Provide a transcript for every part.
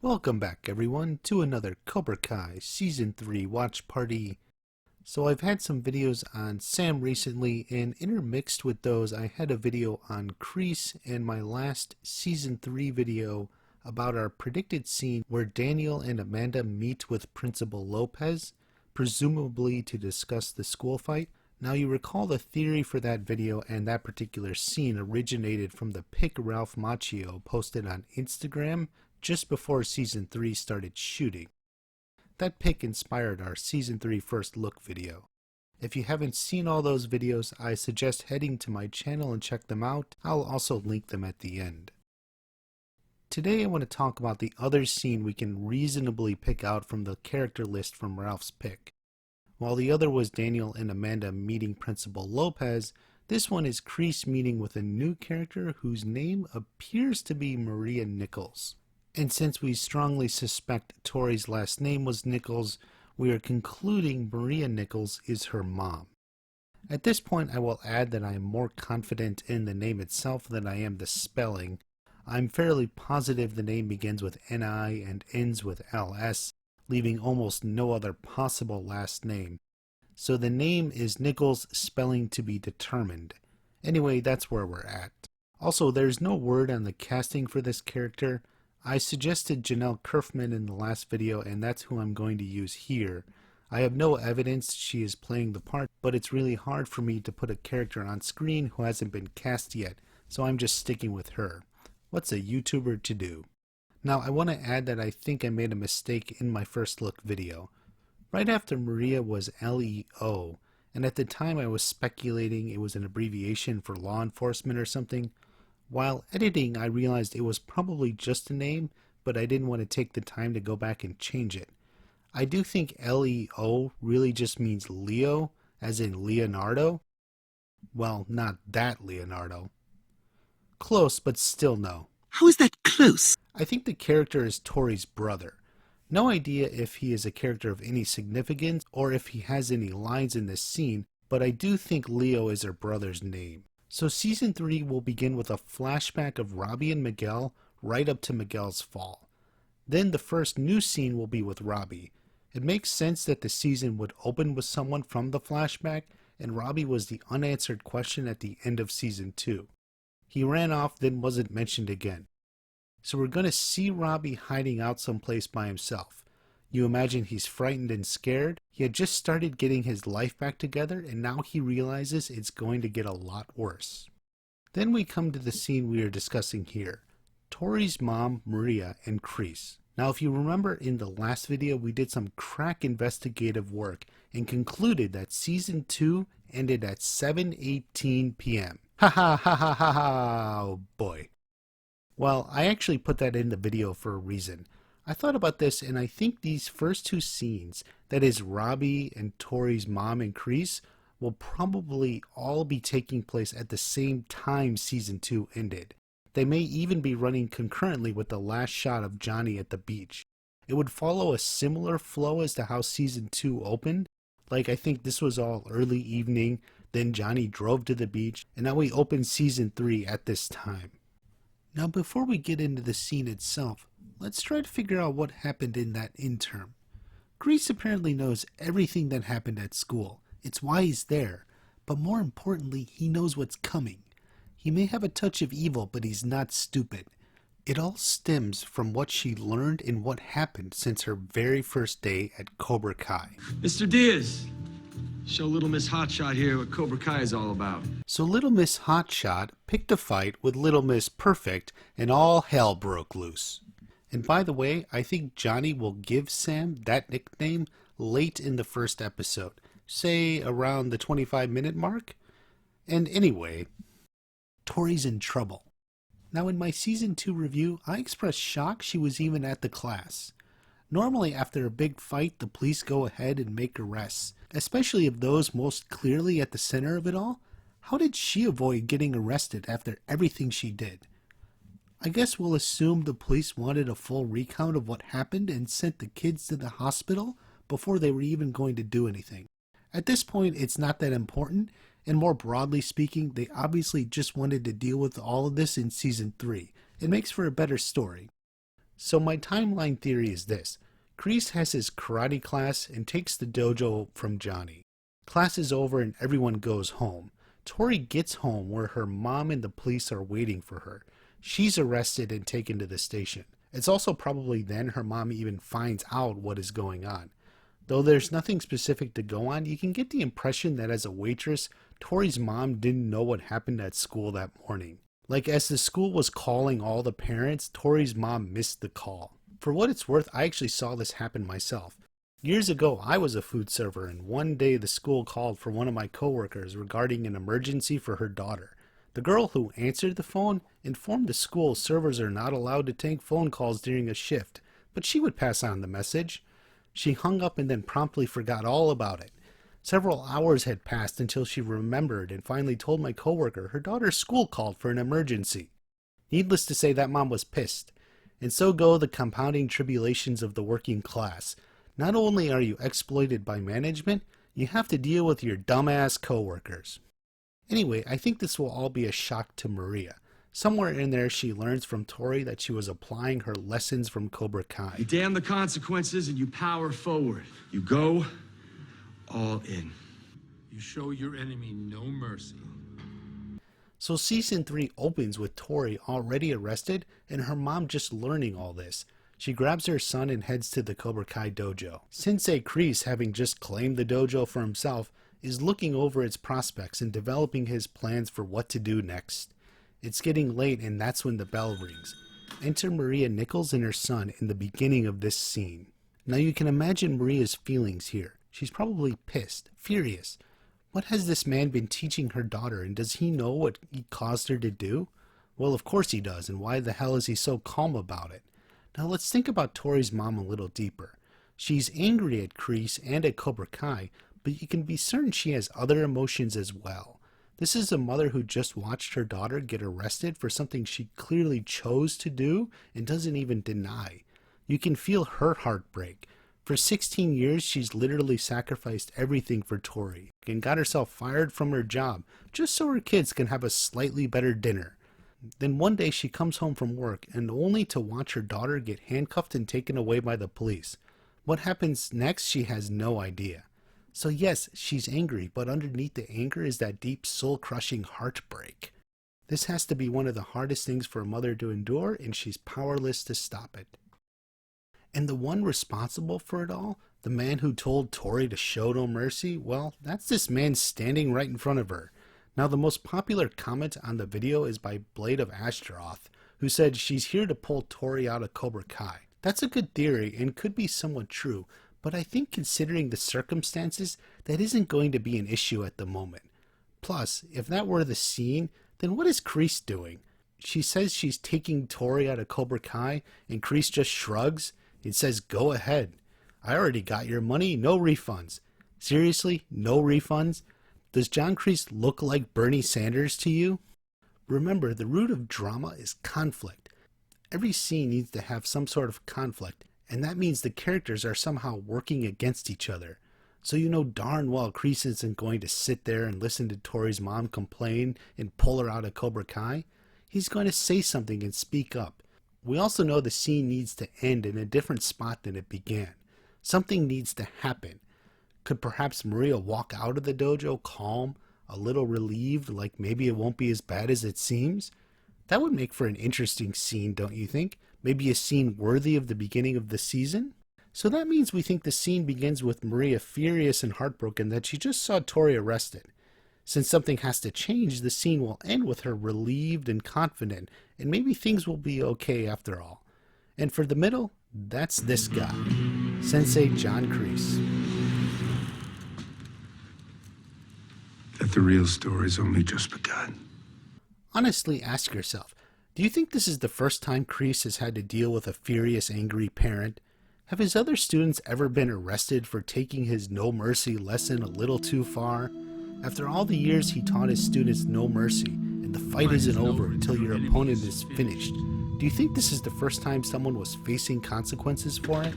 Welcome back everyone to another Cobra Kai Season 3 watch party. So I've had some videos on Sam recently, and intermixed with those I had a video on Kreese and my last Season 3 video about our predicted scene where Daniel and Amanda meet with Principal Lopez, presumably to discuss the school fight. Now you recall the theory for that video, and that particular scene originated from the pic Ralph Macchio posted on Instagram just before Season 3 started shooting. That pic inspired our Season 3 first look video. If you haven't seen all those videos, I suggest heading to my channel and check them out. I'll also link them at the end. Today I want to talk about the other scene we can reasonably pick out from the character list from Ralph's pic. While the other was Daniel and Amanda meeting Principal Lopez, this one is Kreese meeting with a new character whose name appears to be Maria Nichols. And since we strongly suspect Tori's last name was Nichols, we are concluding Maria Nichols is her mom. At this point, I will add that I am more confident in the name itself than I am the spelling. I'm fairly positive the name begins with N-I and ends with L-S, leaving almost no other possible last name. So the name is Nichols, spelling to be determined. Anyway, that's where we're at. Also, there's no word on the casting for this character. I suggested Jahnel Curfman in the last video, and that's who I'm going to use here. I have no evidence she is playing the part, but it's really hard for me to put a character on screen who hasn't been cast yet, so I'm just sticking with her. What's a YouTuber to do? Now, I want to add that I think I made a mistake in my first look video. Right after Maria was L-E-O, and at the time I was speculating it was an abbreviation for law enforcement or something. While editing, I realized it was probably just a name, but I didn't want to take the time to go back and change it. I do think L-E-O really just means Leo, as in Leonardo. Well, not that Leonardo. Close, but still no. How is that close? I think the character is Tori's brother. No idea if he is a character of any significance or if he has any lines in this scene, but I do think Leo is her brother's name. So Season 3 will begin with a flashback of Robbie and Miguel right up to Miguel's fall. Then the first new scene will be with Robbie. It makes sense that the season would open with someone from the flashback, and Robbie was the unanswered question at the end of Season 2. He ran off, then wasn't mentioned again. So we're going to see Robbie hiding out someplace by himself. You imagine he's frightened and scared. He had just started getting his life back together, and now he realizes it's going to get a lot worse. Then we come to the scene we are discussing here. Tori's mom, Maria, and Kreese. Now if you remember in the last video, we did some crack investigative work and concluded that Season 2 ended at 7:18 p.m. Ha ha ha ha ha ha, oh boy. Well, I actually put that in the video for a reason. I thought about this, and I think these first two scenes, that is Robbie and Tori's mom and Kreese, will probably all be taking place at the same time Season 2 ended. They may even be running concurrently with the last shot of Johnny at the beach. It would follow a similar flow as to how Season 2 opened. Like, I think this was all early evening, then Johnny drove to the beach, and now we open Season 3 at this time. Now before we get into the scene itself, let's try to figure out what happened in that interim. Kreese apparently knows everything that happened at school. It's why he's there. But more importantly, he knows what's coming. He may have a touch of evil, but he's not stupid. It all stems from what she learned and what happened since her very first day at Cobra Kai. Mr. Diaz, show Little Miss Hotshot here what Cobra Kai is all about. So Little Miss Hotshot picked a fight with Little Miss Perfect, and all hell broke loose. And by the way, I think Johnny will give Sam that nickname late in the first episode, say around the 25-minute mark. And anyway, Tori's in trouble. Now in my Season 2 review, I expressed shock she was even at the class. Normally after a big fight, the police go ahead and make arrests, especially of those most clearly at the center of it all. How did she avoid getting arrested after everything she did? I guess we'll assume the police wanted a full recount of what happened and sent the kids to the hospital before they were even going to do anything. At this point, it's not that important, and more broadly speaking, they obviously just wanted to deal with all of this in Season 3. It makes for a better story. So my timeline theory is this. Kreese has his karate class and takes the dojo from Johnny. Class is over and everyone goes home. Tori gets home where her mom and the police are waiting for her. She's arrested and taken to the station. It's also probably then her mom even finds out what is going on. Though there's nothing specific to go on, you can get the impression that as a waitress, Tori's mom didn't know what happened at school that morning. Like as the school was calling all the parents, Tori's mom missed the call. For what it's worth, I actually saw this happen myself. Years ago, I was a food server, and one day the school called for one of my coworkers regarding an emergency for her daughter. The girl who answered the phone informed the school servers are not allowed to take phone calls during a shift, but she would pass on the message. She hung up and then promptly forgot all about it. Several hours had passed until she remembered and finally told my coworker her daughter's school called for an emergency. Needless to say, that mom was pissed. And so go the compounding tribulations of the working class. Not only are you exploited by management, you have to deal with your dumbass coworkers. Anyway, I think this will all be a shock to Maria. Somewhere in there she learns from Tori that she was applying her lessons from Cobra Kai. You damn the consequences and you power forward. You go all in. You show your enemy no mercy. So season 3 opens with Tori already arrested and her mom just learning all this. She grabs her son and heads to the Cobra Kai dojo. Sensei Kreese, having just claimed the dojo for himself, is looking over its prospects and developing his plans for what to do next. It's getting late and that's when the bell rings. Enter Maria Nichols and her son in the beginning of this scene. Now you can imagine Maria's feelings here. She's probably pissed, furious. What has this man been teaching her daughter, and does he know what he caused her to do? Well, of course he does, and why the hell is he so calm about it? Now let's think about Tori's mom a little deeper. She's angry at Kreese and at Cobra Kai, but you can be certain she has other emotions as well. This is a mother who just watched her daughter get arrested for something she clearly chose to do and doesn't even deny. You can feel her heart break. For 16 years, she's literally sacrificed everything for Tori and got herself fired from her job just so her kids can have a slightly better dinner. Then one day she comes home from work and only to watch her daughter get handcuffed and taken away by the police. What happens next, she has no idea. So yes, she's angry, but underneath the anger is that deep soul-crushing heartbreak. This has to be one of the hardest things for a mother to endure, and she's powerless to stop it. And the one responsible for it all, the man who told Tori to show no mercy, well, that's this man standing right in front of her. Now, the most popular comment on the video is by Blade of Ashtaroth, who said she's here to pull Tori out of Cobra Kai. That's a good theory and could be somewhat true, but I think considering the circumstances, that isn't going to be an issue at the moment. Plus, if that were the scene, then what is Kreese doing? She says she's taking Tori out of Cobra Kai, and Kreese just shrugs. It says, go ahead. I already got your money, no refunds. Seriously, no refunds? Does John Kreese look like Bernie Sanders to you? Remember, the root of drama is conflict. Every scene needs to have some sort of conflict, and that means the characters are somehow working against each other. So you know darn well Kreese isn't going to sit there and listen to Tori's mom complain and pull her out of Cobra Kai. He's going to say something and speak up. We also know the scene needs to end in a different spot than it began. Something needs to happen. Could perhaps Maria walk out of the dojo calm, a little relieved, like maybe it won't be as bad as it seems? That would make for an interesting scene, don't you think? Maybe a scene worthy of the beginning of the season? So that means we think the scene begins with Maria furious and heartbroken that she just saw Tori arrested. Since something has to change, the scene will end with her relieved and confident, and maybe things will be okay after all. And for the middle, that's this guy, Sensei John Kreese. That the real story's only just begun. Honestly, ask yourself, do you think this is the first time Kreese has had to deal with a furious, angry parent? Have his other students ever been arrested for taking his no mercy lesson a little too far? After all the years he taught his students no mercy, and the fight isn't over until your opponent is finished, do you think this is the first time someone was facing consequences for it?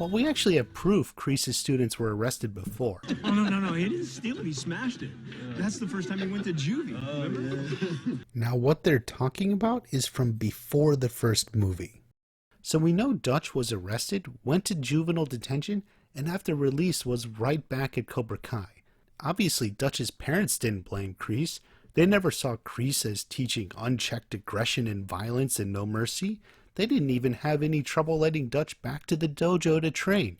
Well, we actually have proof Kreese's students were arrested before. Oh, no, he didn't steal it, he smashed it. That's the first time he went to juvie, remember? Now what they're talking about is from before the first movie. So we know Dutch was arrested, went to juvenile detention, and after release was right back at Cobra Kai. Obviously, Dutch's parents didn't blame Kreese. They never saw Kreese as teaching unchecked aggression and violence and no mercy. They didn't even have any trouble letting Dutch back to the dojo to train.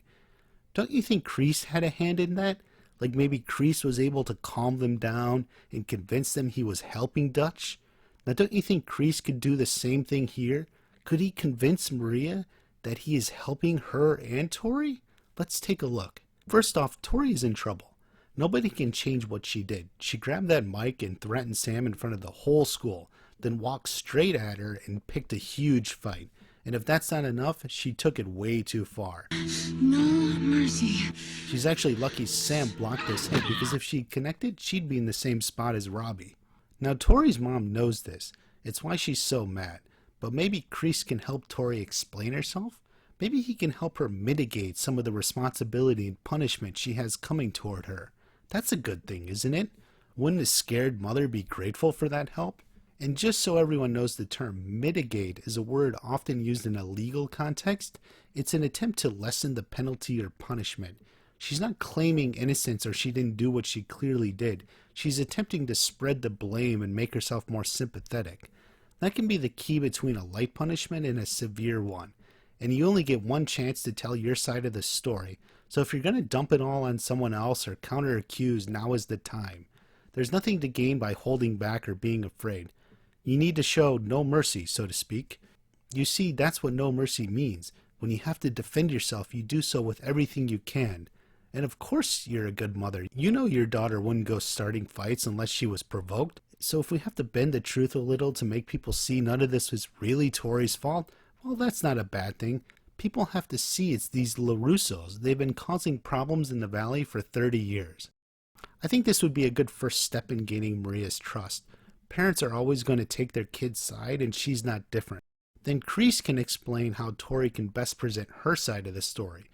Don't you think Kreese had a hand in that? Like maybe Kreese was able to calm them down and convince them he was helping Dutch? Now don't you think Kreese could do the same thing here? Could he convince Maria that he is helping her and Tori? Let's take a look. First off, Tori is in trouble. Nobody can change what she did. She grabbed that mic and threatened Sam in front of the whole school, then walked straight at her and picked a huge fight. And if that's not enough, she took it way too far. No mercy. She's actually lucky Sam blocked this hit, because if she'd connected, she'd be in the same spot as Robbie. Now Tori's mom knows this. It's why she's so mad. But maybe Kreese can help Tori explain herself? Maybe he can help her mitigate some of the responsibility and punishment she has coming toward her. That's a good thing, isn't it? Wouldn't a scared mother be grateful for that help? And just so everyone knows, the term mitigate is a word often used in a legal context. It's an attempt to lessen the penalty or punishment. She's not claiming innocence or she didn't do what she clearly did. She's attempting to spread the blame and make herself more sympathetic. That can be the key between a light punishment and a severe one. And you only get one chance to tell your side of the story. So if you're going to dump it all on someone else or counter-accuse, now is the time. There's nothing to gain by holding back or being afraid. You need to show no mercy, so to speak. You see, that's what no mercy means. When you have to defend yourself, you do so with everything you can. And of course you're a good mother. You know your daughter wouldn't go starting fights unless she was provoked. So if we have to bend the truth a little to make people see none of this was really Tori's fault, well, that's not a bad thing. People have to see it's these LaRussos. They've been causing problems in the valley for 30 years. I think this would be a good first step in gaining Maria's trust. Parents are always going to take their kid's side, and she's not different. Then Kreese can explain how Tori can best present her side of the story.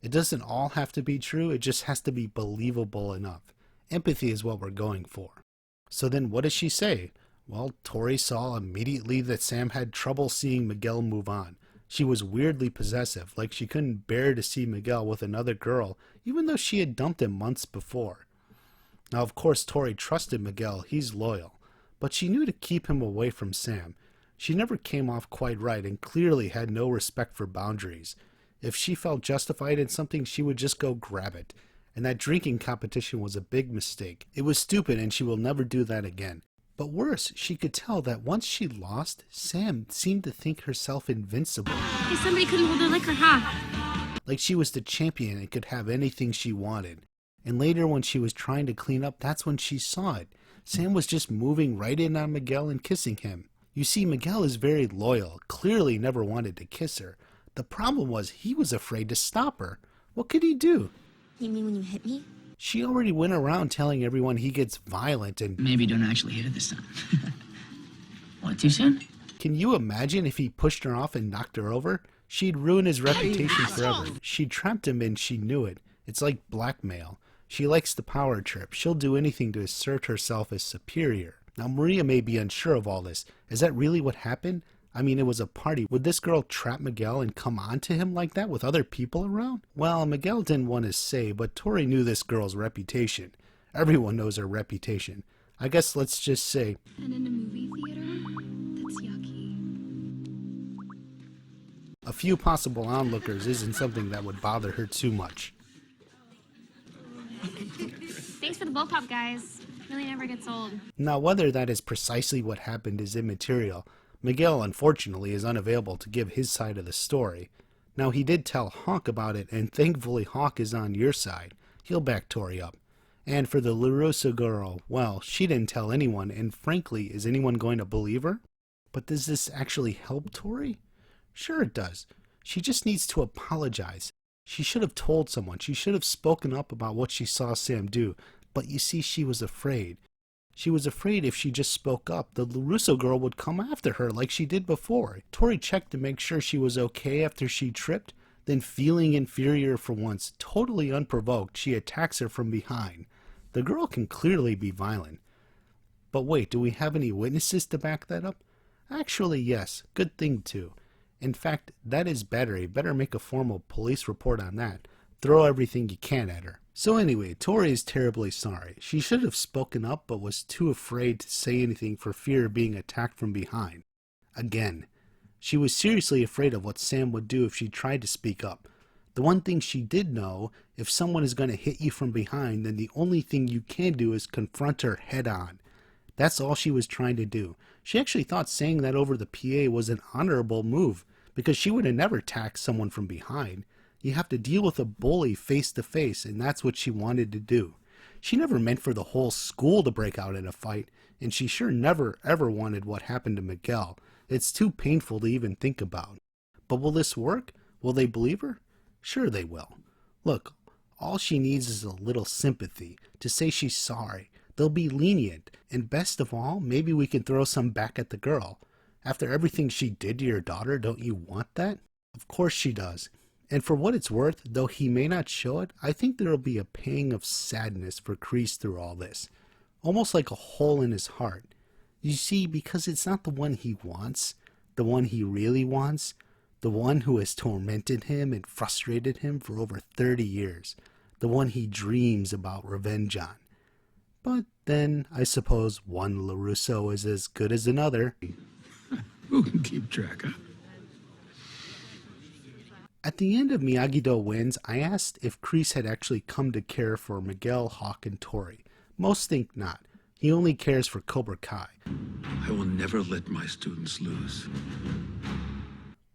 It doesn't all have to be true, it just has to be believable enough. Empathy is what we're going for. So then what does she say? Well, Tori saw immediately that Sam had trouble seeing Miguel move on. She was weirdly possessive, like she couldn't bear to see Miguel with another girl, even though she had dumped him months before. Now, of course, Tori trusted Miguel, he's loyal, but she knew to keep him away from Sam. She never came off quite right and clearly had no respect for boundaries. If she felt justified in something, she would just go grab it. And that drinking competition was a big mistake. It was stupid and she will never do that again. But worse, she could tell that once she lost, Sam seemed to think herself invincible. Hey, somebody couldn't hold their liquor, huh? Like she was the champion and could have anything she wanted. And later when she was trying to clean up, that's when she saw it. Sam was just moving right in on Miguel and kissing him. You see, Miguel is very loyal, clearly never wanted to kiss her. The problem was he was afraid to stop her. What could he do? You mean when you hit me? She already went around telling everyone he gets violent and... Maybe don't actually hit it this time. What, too soon? Can you imagine if he pushed her off and knocked her over? She'd ruin his reputation forever. She trapped him and she knew it. It's like blackmail. She likes the power trip. She'll do anything to assert herself as superior. Now, Maria may be unsure of all this. Is that really what happened? I mean, it was a party. Would this girl trap Miguel and come on to him like that with other people around? Well, Miguel didn't want to say, but Tori knew this girl's reputation. Everyone knows her reputation. I guess let's just say... And in a movie theater? That's yucky. A few possible onlookers isn't something that would bother her too much. Thanks for the blow pop, guys. Really never gets old. Now, whether that is precisely what happened is immaterial. Miguel, unfortunately, is unavailable to give his side of the story. Now, he did tell Hawk about it, and thankfully Hawk is on your side. He'll back Tori up. And for the LaRusso girl, well, she didn't tell anyone, and frankly, is anyone going to believe her? But does this actually help Tori? Sure it does. She just needs to apologize. She should have told someone. She should have spoken up about what she saw Sam do. But you see, she was afraid. She was afraid if she just spoke up, the LaRusso girl would come after her like she did before. Tori checked to make sure she was okay after she tripped. Then, feeling inferior for once, totally unprovoked, she attacks her from behind. The girl can clearly be violent. But wait, do we have any witnesses to back that up? Actually, yes. Good thing, too. In fact, that is battery. Better make a formal police report on that. Throw everything you can at her. So anyway, Tori is terribly sorry. She should have spoken up but was too afraid to say anything for fear of being attacked from behind. Again, she was seriously afraid of what Sam would do if she tried to speak up. The one thing she did know, if someone is going to hit you from behind, then the only thing you can do is confront her head on. That's all she was trying to do. She actually thought saying that over the PA was an honorable move, because she would have never attacked someone from behind. You have to deal with a bully face to face, and that's what she wanted to do. She never meant for the whole school to break out in a fight, and she sure never ever wanted what happened to Miguel. It's too painful to even think about. But will this work? Will they believe her? Sure they will. Look, all she needs is a little sympathy, to say she's sorry. They'll be lenient, and best of all, maybe we can throw some back at the girl. After everything she did to your daughter, don't you want that? Of course she does. And for what it's worth, though he may not show it, I think there'll be a pang of sadness for Kreese through all this. Almost like a hole in his heart. You see, because it's not the one he wants, the one he really wants, the one who has tormented him and frustrated him for over 30 years, the one he dreams about revenge on. But then, I suppose one LaRusso is as good as another. Who can keep track, huh? At the end of Miyagi-Do Wins, I asked if Kreese had actually come to care for Miguel, Hawk, and Tori. Most think not. He only cares for Cobra Kai. I will never let my students lose.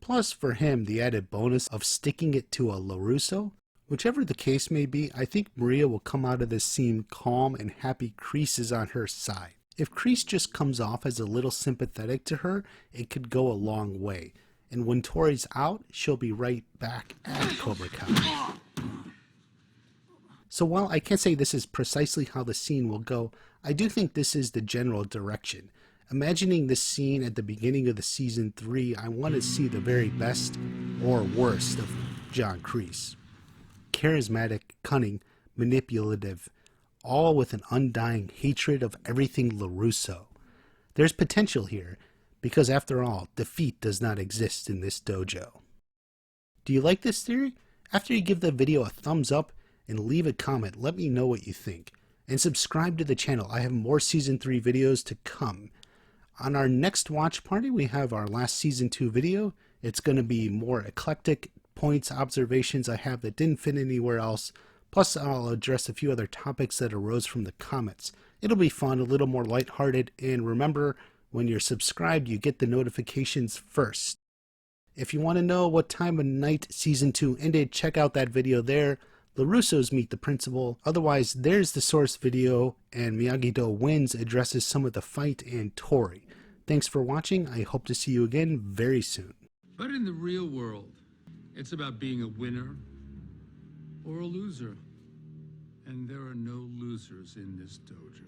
Plus, for him, the added bonus of sticking it to a LaRusso. Whichever the case may be, I think Maria will come out of this scene calm and happy Kreese is on her side. If Kreese just comes off as a little sympathetic to her, it could go a long way. And when Tori's out, she'll be right back at Cobra Kai. So while I can't say this is precisely how the scene will go, I do think this is the general direction. Imagining this scene at the beginning of the season 3, I want to see the very best or worst of John Kreese. Charismatic, cunning, manipulative, all with an undying hatred of everything LaRusso. There's potential here, because after all, defeat does not exist in this dojo. Do you like this theory? After you give the video a thumbs up and leave a comment, let me know what you think. And subscribe to the channel. I have more Season 3 videos to come. On our next watch party, we have our last Season 2 video. It's going to be more eclectic points, observations I have that didn't fit anywhere else. Plus, I'll address a few other topics that arose from the comments. It'll be fun, a little more lighthearted, and remember, when you're subscribed, you get the notifications first. If you want to know what time of night Season 2 ended, check out that video there. LaRusso's Meet the Principal. Otherwise, there's the source video, and Miyagi-Do Wins addresses some of the fight and Tori. Thanks for watching. I hope to see you again very soon. But in the real world, it's about being a winner or a loser. And there are no losers in this dojo.